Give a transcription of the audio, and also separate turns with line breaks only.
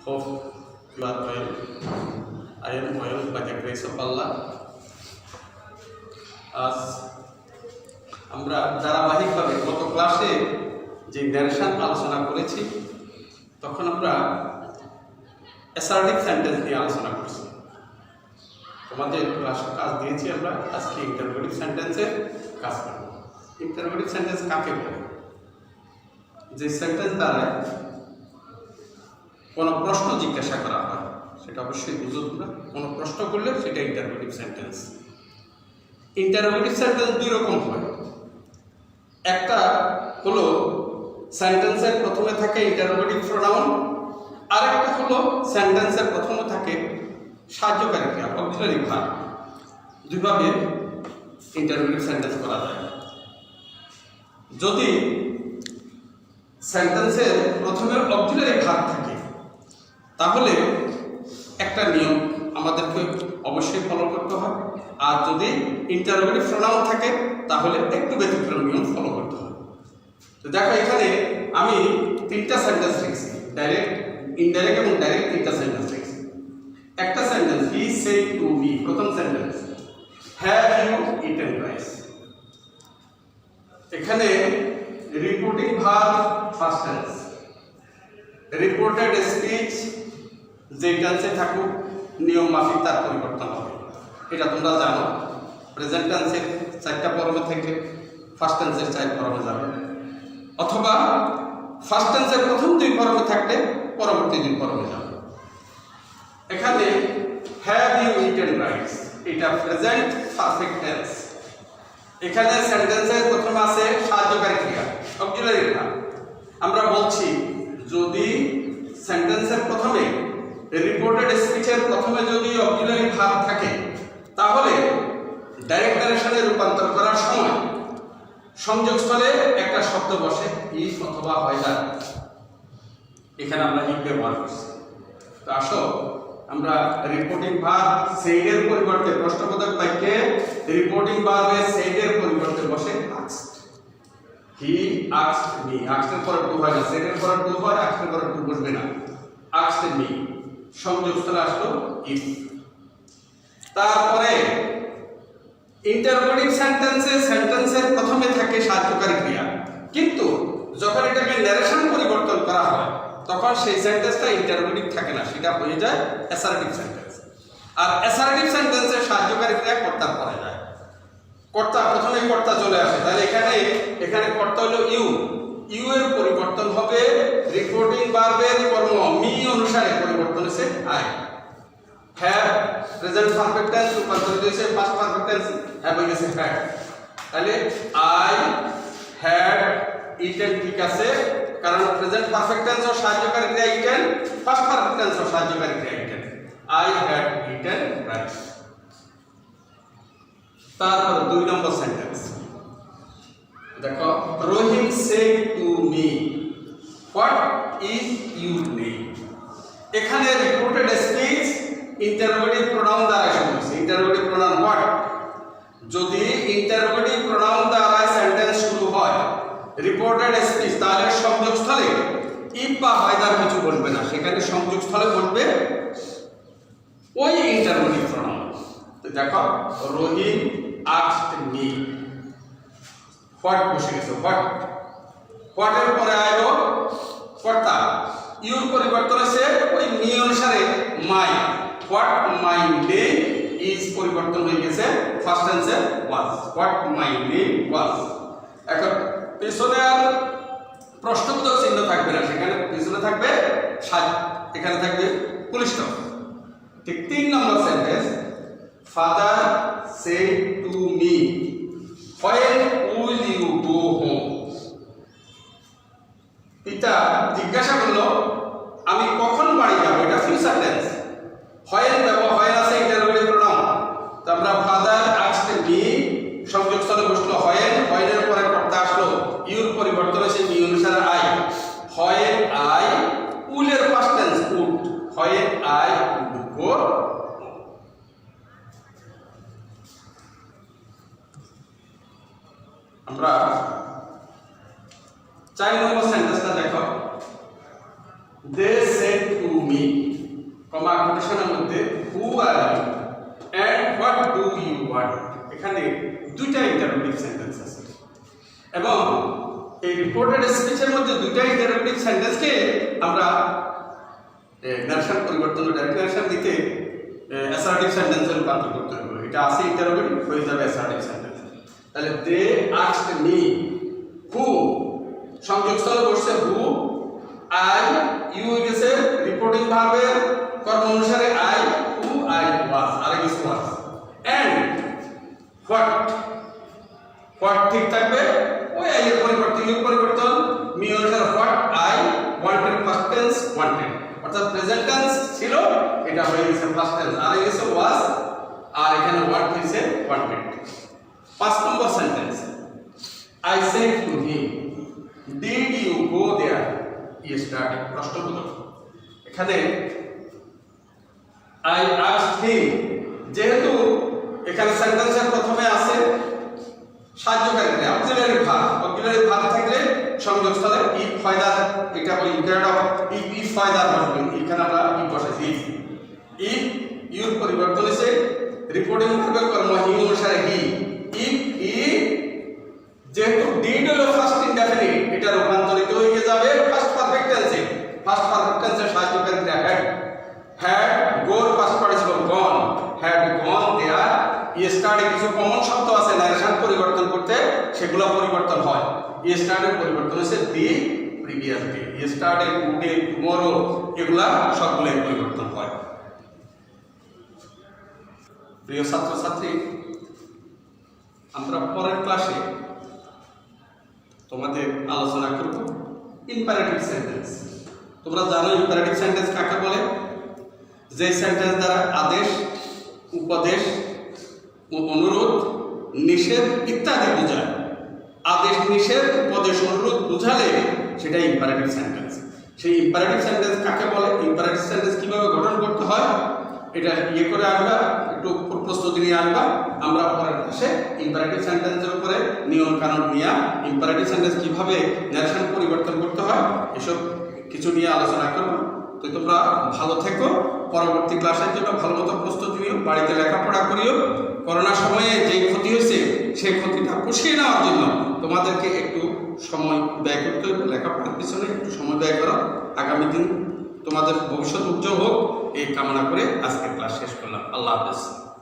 Hope you are well. I am well by the grace of Allah. আজ আমরা ধারাবাহিকভাবে গত ক্লাসে যে ন্যারেশন আলোচনা করেছি তখন আমরা অ্যাসার্টিভ সেন্টেন্স নিয়ে আলোচনা করছি। তোমাদের ক্লাসে কাজ দিয়েছি আমরা আজকে ইন্টারোগেটিভ সেন্টেন্সের কাজ করব। ইন্টারোগেটিভ সেন্টেন্স কাকে বলে? যে সেন্টেন্স দ্বারা কোনো প্রশ্ন জিজ্ঞাসা করা হয়, সেটা অবশ্যই বুঝো তোমরা। কোনো প্রশ্ন করলে সেটা ইন্টারোগেটিভ সেন্টেন্স। ইন্টারোগেটিভ সেন্টেন্স দুই রকম হয়। একটা হলো সেন্টেন্সের প্রথমে থাকে ইন্টারোগেটিভ প্রোনাউন, আর একটা হলো সেন্টেন্সের প্রথমে থাকে সাহায্যকারী ক্রিয়া, অক্সিলারি ভার্ব। দুইভাবে ইন্টারোগেটিভ সেন্টেন্স করা যায়। যদি সেন্টেন্সের প্রথমে অক্সিলারি ভার্ব থাকে তাহলে একটা নিয়ম আমাদেরকে অবশ্যই ফলো করতে হয়, আর যদি ইন্টারোগেটিভ প্রোনাউন থাকে তাহলে একটু ব্যতিক্রম নিয়ম ফলো করতে হয়। তো দেখো এখানে আমি তিনটা সেন্টেন্স লিখছি, ডাইরেক্ট, ইনডাইরেক্ট এবং ডাইরেক্ট তিনটা সেন্টেন্স লিখছি। একটা sentence, he said to me, প্রথম sentence, have you eaten rice. এখানে reporting verb first tense, reported speech যে টেন্সে থাকুক নিয়ম মাফিক তার পরিবর্তন হবে, এটা তোমরা জানো। প্রেজেন্ট টেন্সের 4টা ফর্মে থেকে ফার্স্ট টেন্সের 4 ফর্মে যাবে, অথবা ফার্স্ট টেন্সের প্রথম 2 ফর্মে থাকলে পরবর্তী 2 ফর্মে যাবে। এখানে হ্যাভ ইউ ইটেন রাইস, এটা প্রেজেন্ট পারফেক্ট টেন্স। এখানে সেন্টেন্সের প্রথমে আছে সাহায্যকারী ক্রিয়া, অক্সিলারি ভার্ব। আমরা বলছি যদি সেন্টেন্সের প্রথমে রিপোর্টেড স্পিচের প্রথমে যদি অক্সিলারি ভার্ব থাকে তাহলে ডাইরেক্ট ন্যারেশনে রূপান্তর করার সময় সংযোগস্থলে একটা শব্দ বসে, ইজ অথবা হয়দার। এখানে আমরা ইজ ব্যবহার করছি। তো আসো আমরা রিপোর্টিং ভার্ব সেইডের পরিবর্তে প্রশ্নবোধক বাক্যে রিপোর্টিং ভার্বে সেইডের পরিবর্তে বসে আস্কড। হি আস্কড মি, আস্কডের পরে টু হয় না, সেইডের পরে টু হয়, আস্কডের পরে টু বসবে না। আস্কড মি, সংযোগস্থলে আসলো ইজ। তারপরে ইন্টারোগেটিভ সেন্টেন্সে সেন্টেন্সের প্রথমে থাকে সাহায্যকারী ক্রিয়া, কিন্তু যখন এটাকে ন্যারেশন পরিবর্তন করা হয় তখন সেই সেন্টেন্সটা ইন্টারোগেটিভ থাকে না, সেটা হয়ে যায় অ্যাসার্টিভ সেন্টেন্স। আর অ্যাসার্টিভ সেন্টেন্সে সাহায্যকারী ক্রিয়া কর্তার পরে যায়, কর্তা প্রথমে কর্তা চলে আসে। তাহলে এখানে কর্তা হলো ইউ, ইউ এর পরিবর্তন হবে রিপোর্টিং ভার্বের কর্ম মি অনুসারে পরিবর্তন হচ্ছে I. Have present perfect tense রূপান্তরিত হয়েছে পাস্ট পারফেক্ট টেন্স, হ্যাভ হয়ে গেছে হ্যাড। তাহলে আই হ্যাড ইটেন, ঠিক আছে, কারণ প্রেজেন্ট পারফেক্ট টেন্স ও সাহায্যকারী ক্রিয়া ইটেন, পাস্ট পারফেক্ট টেন্স ও সাহায্যকারী ক্রিয়া eaten. I had eaten rice. তারপর 2 নম্বর সেন্টেন্স দেখো, Rahim said to me, what is your name. এখানে রিপোর্টেড স্পিচ ইন্টারোগেটিভ প্রোনাউন দ্বারা শুরু হচ্ছে। ইন্টারোগেটিভ প্রোনাউন হোয়াট, যদি ইন্টারোগেটিভ প্রোনাউন দ্বারা সেন্টেন্স শুরু হয় রিপোর্টেড স্পিচ, তাহলে সংযোগস্থলে ইফ বা হয়দার কিছু বলবে না, সেখানে সংযোগস্থলে বলবে ওই ইন্টারোগেটিভ প্রোনাউন। তো দেখো, রহিম আস্কড মি, হোয়াট বসে গেছে, হোয়াট, হোয়াটের পরে আইলো কর্তা, ইউর পরিবর্তন হয়েছে ওই মি অনুসারে মাই, হোয়াট মাই নেম ইজ পরিবর্তন হয়ে গেছে ফার্স্ট টেন্সে ওয়াজ, হোয়াট মাই নেম ওয়াজ। এখন পিছনে আর প্রশ্নবোধক চিহ্ন থাকবে না, সেখানে পিছনে থাকবে এখানে থাকবে ফুল স্টপ। ঠিক 3 নম্বর sentence, father said to me, when will you go home। পিতা জিজ্ঞাসা করলো আমি কখন বাড়ি যাব, এটা ফিউচার টেন্স। when ব্যবহার আছে ইন্টারোগেটিভ প্রোনাউন, তো আমরা ফাদার আস্কড মি সংযোগস্থলে বসলো when, when এর পরে কর্তা আসলো, ইউর পরিবর্তন হয়েছে মি অনুসারে আই, when I, will এর past tense would, when I would go। আমরা 4 নম্বর সেন্টেন্সটা দেখো, they said to me, comma কোটেশনের মধ্যে who are you and what do you want. এখানে দুইটা ইন্টারোগেটিভ সেন্টেন্স আছে এবং এই রিপোর্টেড স্পিচের মধ্যে দুইটা ইন্টারোগেটিভ সেন্টেন্সকে আমরা নারেশন পরিবর্তন ডাইরেক্ট নারেশন দিতে অ্যাসার্টিভ সেন্টেন্সে রূপান্তর করতে হবে। এটা আছে ইন্টারোগেটিভ হয়ে যাবে অ্যাসার্টিভ সেন্টেন্স। তাহলে দে আস্কড মি হু, সংযোগস্থলে বসছে হু, আই, ইউ গেছে রিপোর্টিং ভার্বের কর্ম অনুসারে আই, হু আই ওয়াজ, আর কিছু ওয়াজ, এন্ড হোয়াট ঠিক থাকবে ওই আই এর পরিবর্তন ইউ পরিবর্তন মি অনুসারে what I wanted first tense wanted, অর্থাৎ প্রেজেন্ট টেন্স ছিল এটা হয়ে গেছে ফার্স্ট টেন্স, আর গেছে ওয়াজ, আর এখানে হোয়াট হইছে ওয়ান্টেড। 5 নম্বর sentence, I said to him did you go there yesterday, প্রশ্নবোধক। এখানে আই আস্কড হিম, যেহেতু এখানে সেন্টেন্সের প্রথমে আছে সাহায্যকারী ক্রিয়া অক্সিলারি ভার্ব থাকলে সংযোগস্থলে ইফ ফায়দার, এটা বলি ইনক্লুড অফ ইফ ফায়দার বসবে, এখানে আমরা ইফ বসাইছি। ইফ ইউর পরিবর্তন হইছে রিপোর্টিং ভার্বের কর্ম হি অনুসারে হি, ইফ হি, যেহেতু ডিড হলো ফার্স্ট ইনডেফিনিট, এটা রূপান্তরিত হয়ে যাবে ফার্স্ট পারফেক্ট টেন্সে। ফার্স্ট পারফেক্ট টেন্সে সাহায্যকারী ক্রিয়া হ্যাড গোর past participle gone, had gone there yesterday. কিছু কমন শব্দ আছে নারেশন পরিবর্তন করতে, সেগুলো পরিবর্তন হয়। ইয়েস্টারডে পরিবর্তন হচ্ছে the previous day, yesterday, today, tomorrow, এগুলা সবগুলো পরিবর্তন হয়। প্রিয় ছাত্রছাত্রী, আমরা পরের ক্লাসে তোমাদের আলোচনা করব ইম্পারেটিভ সেন্টেন্স। তোমরা জানো ইম্পারেটিভ সেন্টেন্স কাকে বলে? যে সেন্টেন্স দ্বারা আদেশ, উপদেশ, অনুরোধ, নিষেধ ইত্যাদি বোঝায়। আদেশ, নিষেধ, উপদেশ, অনুরোধ বুঝালে সেটা ইম্পারেটিভ সেন্টেন্স। সেই ইম্পারেটিভ সেন্টেন্স কাকে বলে, ইম্পারেটিভ সেন্টেন্স কিভাবে গঠন করতে হয়, এটা করে আনবা, একটু প্রস্তুতি নিয়ে আনবা। আমরা পরের ক্লাসে ইম্পারেটিভ সেন্টেন্সের উপরে নিয়ম কানুন নিয়ে ইম্পারেটিভ সেন্টেন্স কিভাবে নারেশন পরিবর্তন করতে হয় এসব কিছু নিয়ে আলোচনা করব। তো তোমরা ভালো থেকো, পরবর্তী ক্লাসের জন্য ভালো মতো প্রস্তুতি নিও, বাড়িতে লেখাপড়া করিও। করোনার সময়ে যে ক্ষতি হয়েছে সেই ক্ষতিটা পুষিয়ে নেওয়ার জন্য তোমাদেরকে একটু সময় ব্যয় করতে হবে, লেখাপড়ার পিছনে একটু সময় ব্যয় করো। আগামী দিন তোমাদের ভবিষ্যৎ উজ্জ্বল হোক এই কামনা করে আজকের ক্লাস শেষ করলাম। আল্লাহ হাফেজ।